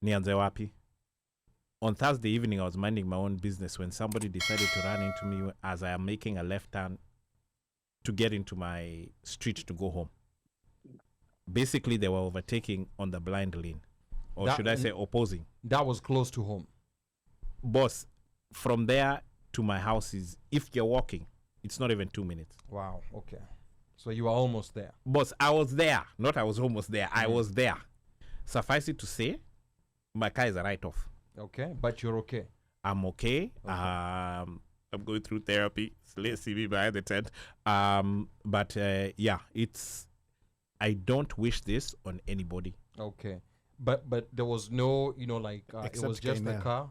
Nianze wapi? On Thursday evening, I was minding my own business when somebody decided to run into me as I am making a left turn to get into my street to go home. Basically, they were overtaking on the blind lane. Or should I say opposing. That was close to home. Boss, from there to my house is, if you're walking, it's not even 2 minutes. Wow, okay. So you were almost there. Boss, I was there. Not I was almost there. I was there. Suffice it to say, my car is a write-off. Okay, but you're okay. I'm okay. I'm going through therapy. So let's see me behind the tent. But yeah, I don't wish this on anybody. Okay. But there was no, it was just the car.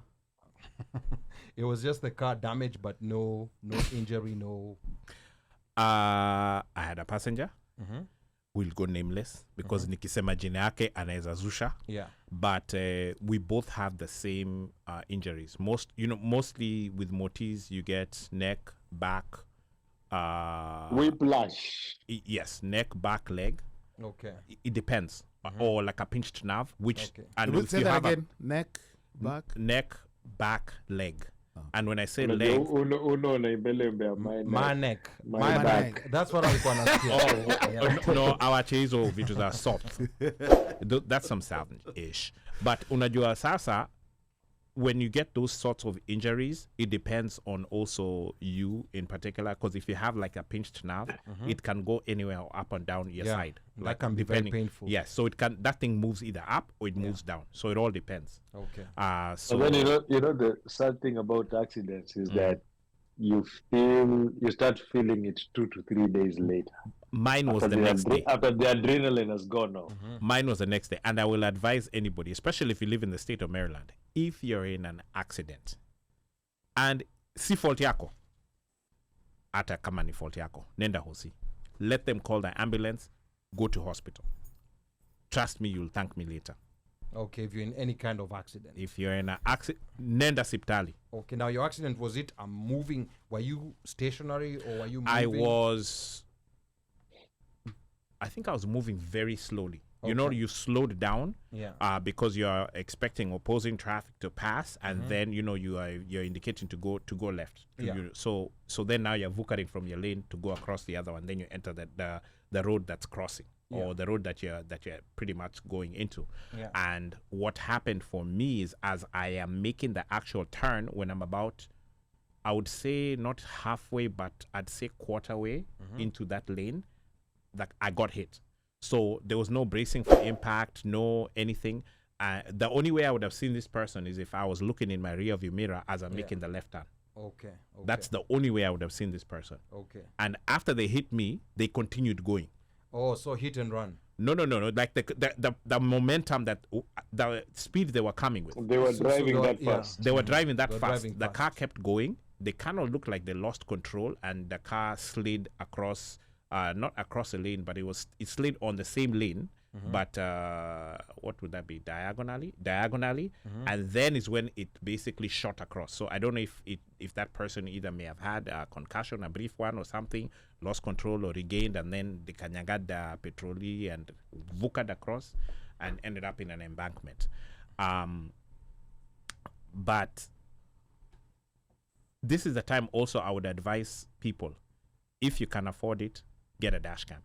It was just the car damage, but no injury, no. I had a passenger. Will go nameless because nikisema jina yake anaweza zusha. Yeah. But we both have the same injuries. Mostly with motis, you get neck, back. Whiplash. Yes, neck, back, leg. Okay. It depends. Or like a pinched nerve, which and if you that have again, neck, back, leg. And when I say leg, my neck, my back. That's what I was gonna say. No, our cheese vitus are soft. That's some sound-ish. But unajua sasa, when you get those sorts of injuries, it depends on also you in particular. Because if you have like a pinched nerve, it can go anywhere up and down your side. That can be very painful. Yes, so that thing moves either up or it moves down. So it all depends. Okay. So then the sad thing about accidents is that you start feeling it 2 to 3 days later. Mine was the next day. After the adrenaline has gone off. Mine was the next day. And I will advise anybody, especially if you live in the state of Maryland, if you're in an accident and si fault yako, ata kama ni fault yako, nenda hosi. Let them call the ambulance, go to hospital. Trust me, you'll thank me later. Okay, if you're in any kind of accident. If you're in an accident, nenda siptali. Okay, now your accident, was it moving? Were you stationary or were you moving? I think I was moving very slowly. Okay. You slowed down because you're expecting opposing traffic to pass, and then you're indicating to go left. So then now you're vukering from your lane to go across the other one. Then you enter the road that's crossing or the road that you're pretty much going into. Yeah. And what happened for me is, as I am making the actual turn, when I'm about, I would say not halfway, but I'd say quarter way into that lane, that I got hit. So there was no bracing for impact, no anything. The only way I would have seen this person is if I was looking in my rear view mirror as I'm making the left turn. Okay. That's the only way I would have seen this person. Okay. And after they hit me, they continued going. Oh, so hit and run. No. Like the momentum, the speed they were coming with. They were driving that fast. They were driving that fast. The car kept going. They kind of looked like they lost control, and the car slid across. Not across a lane, but it slid on the same lane, but what would that be? Diagonally, and then is when it basically shot across. So I don't know if that person either may have had a concussion, a brief one or something, lost control or regained, and then the kanyagada petroli and vukad across and ended up in an embankment. But this is the time also I would advise people, if you can afford it, get a dash cam.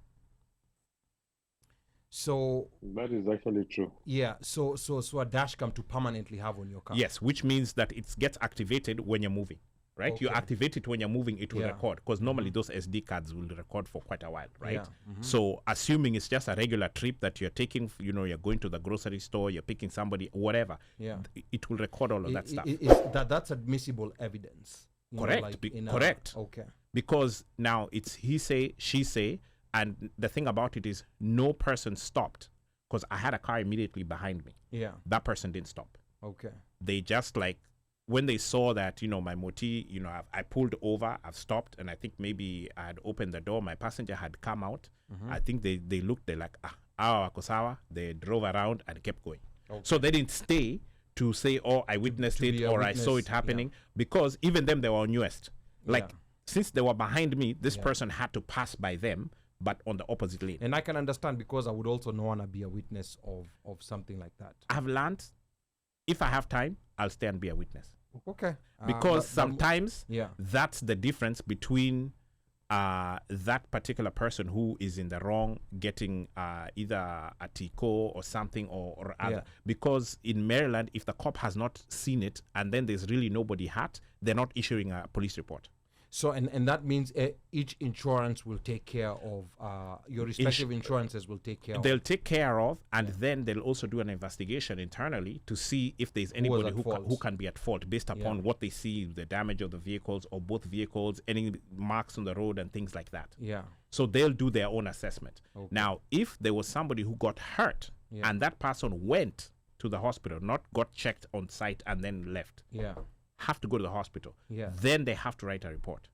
So that is actually true. Yeah. So a dash cam to permanently have on your car. Yes, which means that it gets activated when you're moving, right? Okay. You activate it when you're moving, it will record, because normally those SD cards will record for quite a while, right? Yeah. So assuming it's just a regular trip that you're taking, you're going to the grocery store, you're picking somebody, whatever. Yeah. It will record all of that stuff. That's admissible evidence. Correct. Correct. Okay. Because now it's he say, she say, and the thing about it is no person stopped, because I had a car immediately behind me. Yeah. That person didn't stop. Okay. They just when they saw that, my moti, I pulled over, I've stopped, and I think maybe I had opened the door, my passenger had come out. I think they looked, they're like, awa wako sawa. They drove around and kept going. Okay. So they didn't stay to say, oh, I witnessed it or I saw it happening, because even them, they were on West. Like, since they were behind me, this person had to pass by them, but on the opposite lane. And I can understand, because I would also not want to be a witness of something like that. I've learned, if I have time, I'll stay and be a witness. Okay. Because sometimes that's the difference between that particular person who is in the wrong getting either a TICO or something or other. Because in Maryland, if the cop has not seen it and then there's really nobody hurt, they're not issuing a police report. So, and that means each insurance will take care of, your respective insurances will take care of. They'll take care of, and then they'll also do an investigation internally to see if there's anybody who can be at fault based upon what they see, the damage of the vehicles or both vehicles, any marks on the road and things like that. Yeah. So they'll do their own assessment. Okay. Now, if there was somebody who got hurt and that person went to the hospital, not got checked on site and then left. Yeah. Have to go to the hospital. Then they have to write a report.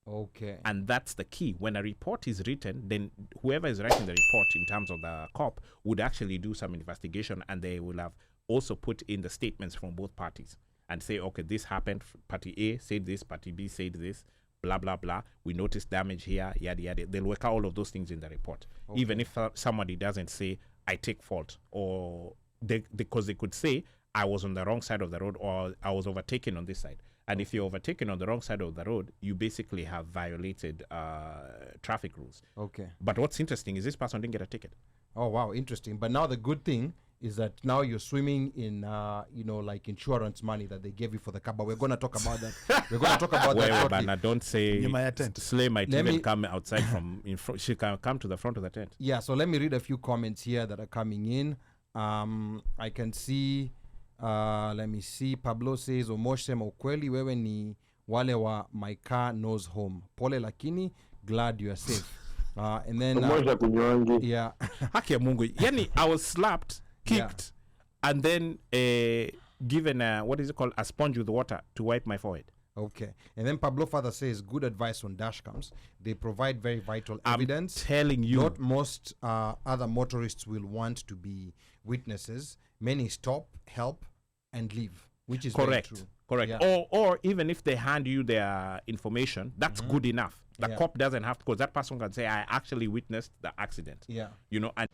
Okay. And that's the key. When a report is written, then whoever is writing the report in terms of the cop would actually do some investigation, and they will have also put in the statements from both parties and say, okay, this happened. Party A said this, party B said this, blah, blah, blah. We noticed damage here, yada, yada. They'll work out all of those things in the report. Okay. Even if somebody doesn't say, I take fault, or because they could say, I was on the wrong side of the road, or I was overtaken on this side. And if you're overtaken on the wrong side of the road, you basically have violated traffic rules. Okay. But what's interesting is this person didn't get a ticket. Oh, wow. Interesting. But now the good thing is that now you're swimming in, like insurance money that they gave you for the car. But we're going to talk about that. We're going to talk about that shortly. But now don't say Slay might even come outside from in front. She can come to the front of the tent. Yeah, so let me read a few comments here that are coming in. I can see... let me see. Pablo says, Omosh sema ukweli wewe ni wale wa my car knows home. Pole lakini glad you are safe. And then yeah. Haki ya Mungu. Yani I was slapped, kicked, and then given what is it called, a sponge with water to wipe my forehead. Okay. And then Pablo Father says, good advice on dash cams. They provide very vital evidence. I'm telling you. Not most other motorists will want to be witnesses. Many stop, help, and leave, which is correct. Very true. Correct. Yeah. Or even if they hand you their information, that's good enough. The cop doesn't have to, because that person can say, I actually witnessed the accident. Yeah. And